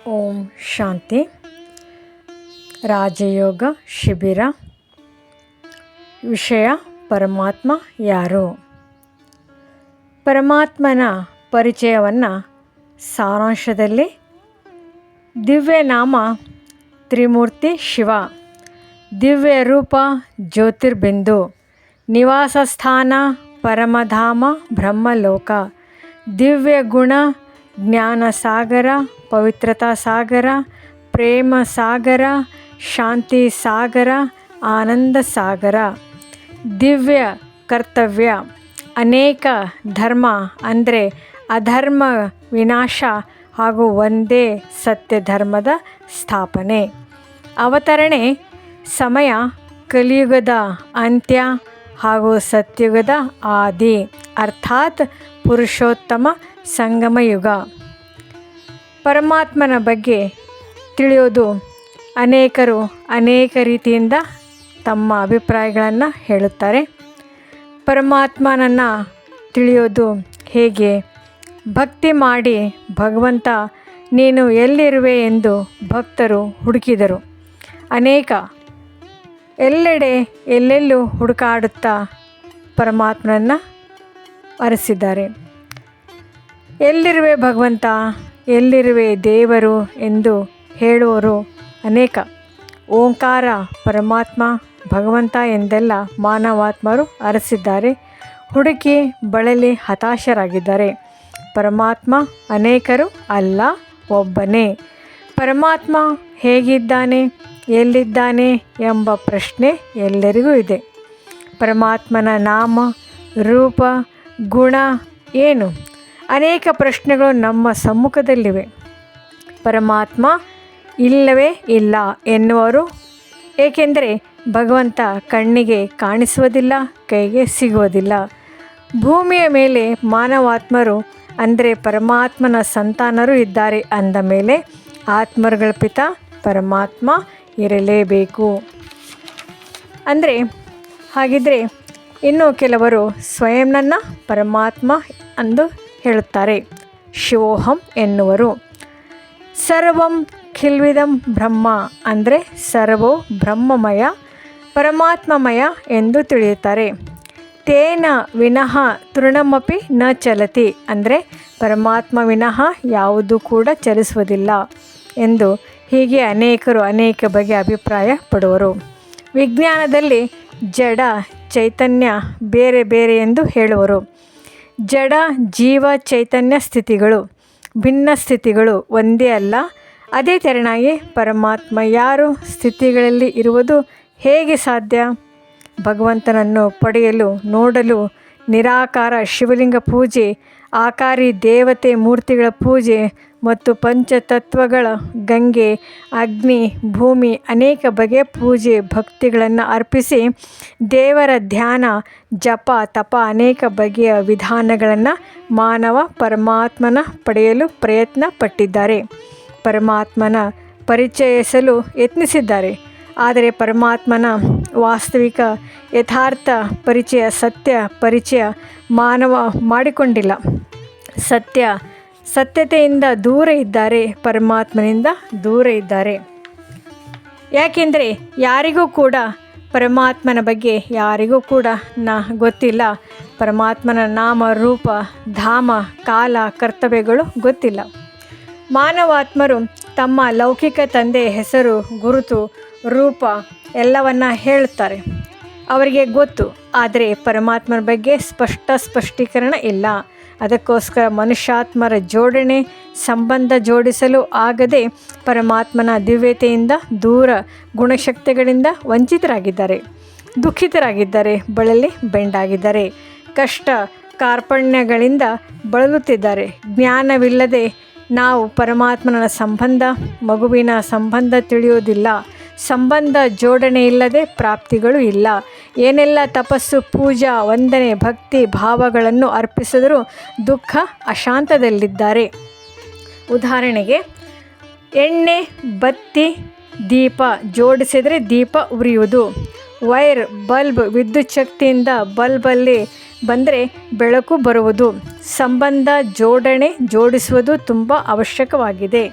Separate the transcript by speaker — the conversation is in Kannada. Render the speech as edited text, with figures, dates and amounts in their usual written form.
Speaker 1: ಓಂ ಶಾಂತಿ. ರಾಜಯೋಗ ಶಿಬಿರ. ವಿಷಯ: ಪರಮಾತ್ಮ ಯಾರು? ಪರಮಾತ್ಮನ ಪರಿಚಯವನ್ನು ಸಾರಾಂಶದಲ್ಲಿ: ದಿವ್ಯನಾಮ ತ್ರಿಮೂರ್ತಿ ಶಿವ, ದಿವ್ಯ ರೂಪ ಜ್ಯೋತಿರ್ಬಿಂದು, ನಿವಾಸ ಸ್ಥಾನ ಪರಮಧಾಮ ಬ್ರಹ್ಮಲೋಕ, ದಿವ್ಯ ಗುಣ ಜ್ಞಾನ ಸಾಗರ, ಪವಿತ್ರತಾ ಸಾಗರ, ಪ್ರೇಮ ಸಾಗರ, ಶಾಂತಿ ಸಾಗರ, ಆನಂದ ಸಾಗರ. ದಿವ್ಯ ಕರ್ತವ್ಯ: ಅನೇಕ ಧರ್ಮ ಅಂದರೆ ಅಧರ್ಮ ವಿನಾಶ ಹಾಗೂ ಒಂದೇ ಸತ್ಯ ಧರ್ಮದ ಸ್ಥಾಪನೆ. ಅವತರಣೆ: ಸಮಯ ಕಲಿಯುಗದ ಅಂತ್ಯ ಹಾಗೂ ಸತ್ಯುಗದ ಆದಿ, ಅರ್ಥಾತ್ ಪುರುಷೋತ್ತಮ ಸಂಗಮಯುಗ. ಪರಮಾತ್ಮನ ಬಗ್ಗೆ ತಿಳಿಯೋದು: ಅನೇಕರು ಅನೇಕ ರೀತಿಯಿಂದ ತಮ್ಮ ಅಭಿಪ್ರಾಯಗಳನ್ನು ಹೇಳುತ್ತಾರೆ. ಪರಮಾತ್ಮನನ್ನು ತಿಳಿಯೋದು ಹೇಗೆ? ಭಕ್ತಿ ಮಾಡಿ ಭಗವಂತ ನೀನು ಎಲ್ಲಿರುವೆ ಎಂದು ಭಕ್ತರು ಹುಡುಕಿದರು. ಅನೇಕ ಎಲ್ಲೆಡೆ ಎಲ್ಲೆಲ್ಲೂ ಹುಡುಕಾಡುತ್ತಾ ಪರಮಾತ್ಮನನ್ನು ಅರಸಿದ್ದಾರೆ. ಎಲ್ಲಿರುವೆ ಭಗವಂತ, ಎಲ್ಲಿರುವೆ ದೇವರು ಎಂದು ಹೇಳುವವರು ಅನೇಕ. ಓಂಕಾರ ಪರಮಾತ್ಮ ಭಗವಂತ ಎಂದೆಲ್ಲ ಮಾನವಾತ್ಮರು ಅರಸಿದ್ದಾರೆ. ಹುಡುಕಿ ಬಳಲಿ ಹತಾಶರಾಗಿದ್ದಾರೆ. ಪರಮಾತ್ಮ ಅನೇಕರು ಅಲ್ಲ, ಒಬ್ಬನೇ. ಪರಮಾತ್ಮ ಹೇಗಿದ್ದಾನೆ, ಎಲ್ಲಿದ್ದಾನೆ ಎಂಬ ಪ್ರಶ್ನೆ ಎಲ್ಲರಿಗೂ ಇದೆ. ಪರಮಾತ್ಮನ ನಾಮ, ರೂಪ, ಗುಣ ಏನು? ಅನೇಕ ಪ್ರಶ್ನೆಗಳು ನಮ್ಮ ಸಮ್ಮುಖದಲ್ಲಿವೆ. ಪರಮಾತ್ಮ ಇಲ್ಲವೇ ಇಲ್ಲ ಎನ್ನುವರು. ಏಕೆಂದರೆ ಭಗವಂತ ಕಣ್ಣಿಗೆ ಕಾಣಿಸುವುದಿಲ್ಲ, ಕೈಗೆ ಸಿಗುವುದಿಲ್ಲ. ಭೂಮಿಯ ಮೇಲೆ ಮಾನವಾತ್ಮರು ಅಂದರೆ ಪರಮಾತ್ಮನ ಸಂತಾನರು ಇದ್ದಾರೆ ಅಂದ ಮೇಲೆ ಆತ್ಮರುಗಳ ಪಿತ ಪರಮಾತ್ಮ ಇರಲೇಬೇಕು. ಅಂದರೆ ಹಾಗಿದ್ದರೆ ಇನ್ನು ಕೆಲವರು ಸ್ವಯಂನನ್ನು ಪರಮಾತ್ಮ ಎಂದು ಹೇಳುತ್ತಾರೆ. ಶಿವೋಹಂ ಎನ್ನುವರು. ಸರ್ವಂ ಖಿಲ್ವಿದಂ ಬ್ರಹ್ಮ ಅಂದರೆ ಸರ್ವೋ ಬ್ರಹ್ಮಮಯ, ಪರಮಾತ್ಮಮಯ ಎಂದು ತಿಳಿಯುತ್ತಾರೆ. ತೇನ ವಿನಃ ತೃಣಮಪಿ ನ ಚಲತಿ ಅಂದರೆ ಪರಮಾತ್ಮ ವಿನಃ ಯಾವುದೂ ಕೂಡ ಚಲಿಸುವುದಿಲ್ಲ ಎಂದು. ಹೀಗೆ ಅನೇಕರು ಅನೇಕ ಬಗೆಯ ಅಭಿಪ್ರಾಯ ಪಡುವರು. ವಿಜ್ಞಾನದಲ್ಲಿ ಜಡ ಚೈತನ್ಯ ಬೇರೆ ಬೇರೆ ಎಂದು ಹೇಳುವರು. ಜಡ ಜೀವ ಚೈತನ್ಯ ಸ್ಥಿತಿಗಳು ಭಿನ್ನ ಸ್ಥಿತಿಗಳು ಒಂದೇ ಅಲ್ಲ. ಅದೇ ತೆರನಾಗಿ ಪರಮಾತ್ಮ ಯಾರು ಸ್ಥಿತಿಗಳಲ್ಲಿ ಇರುವುದು ಹೇಗೆ ಸಾಧ್ಯ? ಭಗವಂತನನ್ನು ಪಡೆಯಲು ನೋಡಲು ನಿರಾಕಾರ ಶಿವಲಿಂಗ ಪೂಜೆ, ಆಕಾರಿ ದೇವತೆ ಮೂರ್ತಿಗಳ ಪೂಜೆ ಮತ್ತು ಪಂಚತತ್ವಗಳ ಗಂಗೆ, ಅಗ್ನಿ, ಭೂಮಿ ಅನೇಕ ಬಗೆಯ ಪೂಜೆ ಭಕ್ತಿಗಳನ್ನು ಅರ್ಪಿಸಿ ದೇವರ ಧ್ಯಾನ, ಜಪ, ತಪ ಅನೇಕ ಬಗೆಯ ವಿಧಾನಗಳನ್ನು ಮಾನವ ಪರಮಾತ್ಮನ ಪಡೆಯಲು ಪ್ರಯತ್ನ ಪಟ್ಟಿದ್ದಾರೆ. ಪರಮಾತ್ಮನ ಪರಿಚಯಿಸಲು ಯತ್ನಿಸಿದ್ದಾರೆ. ಆದರೆ ಪರಮಾತ್ಮನ ವಾಸ್ತವಿಕ ಯಥಾರ್ಥ ಪರಿಚಯ, ಸತ್ಯ ಪರಿಚಯ ಮಾನವ ಮಾಡಿಕೊಂಡಿಲ್ಲ. ಸತ್ಯತೆಯಿಂದ ದೂರ ಇದ್ದಾರೆ, ಪರಮಾತ್ಮನಿಂದ ದೂರ ಇದ್ದಾರೆ. ಯಾಕೆಂದರೆ ಯಾರಿಗೂ ಕೂಡ ಪರಮಾತ್ಮನ ಬಗ್ಗೆ ಯಾರಿಗೂ ಕೂಡ ಗೊತ್ತಿಲ್ಲ. ಪರಮಾತ್ಮನ ನಾಮ, ರೂಪ, ಧಾಮ, ಕಾಲ, ಕರ್ತವ್ಯಗಳು ಗೊತ್ತಿಲ್ಲ. ಮಾನವಾತ್ಮರು ತಮ್ಮ ಲೌಕಿಕ ತಂದೆ ಹೆಸರು, ಗುರುತು, ರೂಪ ಎಲ್ಲವನ್ನ ಹೇಳುತ್ತಾರೆ. ಅವರಿಗೆ ಗೊತ್ತು. ಆದರೆ ಪರಮಾತ್ಮನ ಬಗ್ಗೆ ಸ್ಪಷ್ಟೀಕರಣ ಇಲ್ಲ. ಅದಕ್ಕೋಸ್ಕರ ಮನುಷ್ಯಾತ್ಮರ ಜೋಡಣೆ, ಸಂಬಂಧ ಜೋಡಿಸಲು ಆಗದೆ ಪರಮಾತ್ಮನ ದಿವ್ಯತೆಯಿಂದ ದೂರ, ಗುಣಶಕ್ತಿಗಳಿಂದ ವಂಚಿತರಾಗಿದ್ದಾರೆ, ದುಃಖಿತರಾಗಿದ್ದಾರೆ, ಬಳಲಿ ಬೆಂಡಾಗಿದ್ದಾರೆ, ಕಷ್ಟ ಕಾರ್ಪಣ್ಯಗಳಿಂದ ಬಳಲುತ್ತಿದ್ದಾರೆ. ಜ್ಞಾನವಿಲ್ಲದೆ ನಾವು ಪರಮಾತ್ಮನ ಸಂಬಂಧ, ಮಗುವಿನ ಸಂಬಂಧ ತಿಳಿಯುವುದಿಲ್ಲ. ಸಂಬಂಧ ಜೋಡಣೆ ಇಲ್ಲದೆ ಪ್ರಾಪ್ತಿಗಳು ಇಲ್ಲ. ಏನೆಲ್ಲ ತಪಸ್ಸು, ಪೂಜಾ, ವಂದನೆ, ಭಕ್ತಿ ಭಾವಗಳನ್ನು ಅರ್ಪಿಸಿದರೂ ದುಃಖ, ಅಶಾಂತದಲ್ಲಿದ್ದಾರೆ. ಉದಾಹರಣೆಗೆ, ಎಣ್ಣೆ, ಬತ್ತಿ, ದೀಪ ಜೋಡಿಸಿದರೆ ದೀಪ ಉರಿಯುವುದು. ವೈರ್, ಬಲ್ಬ್ ವಿದ್ಯುತ್ ಶಕ್ತಿಯಿಂದ ಬಲ್ಬಲ್ಲಿ ಬಂದರೆ ಬೆಳಕು ಬರುವುದು. ಸಂಬಂಧ ಜೋಡಿಸುವುದು ತುಂಬ ಅವಶ್ಯಕವಾಗಿದೆ.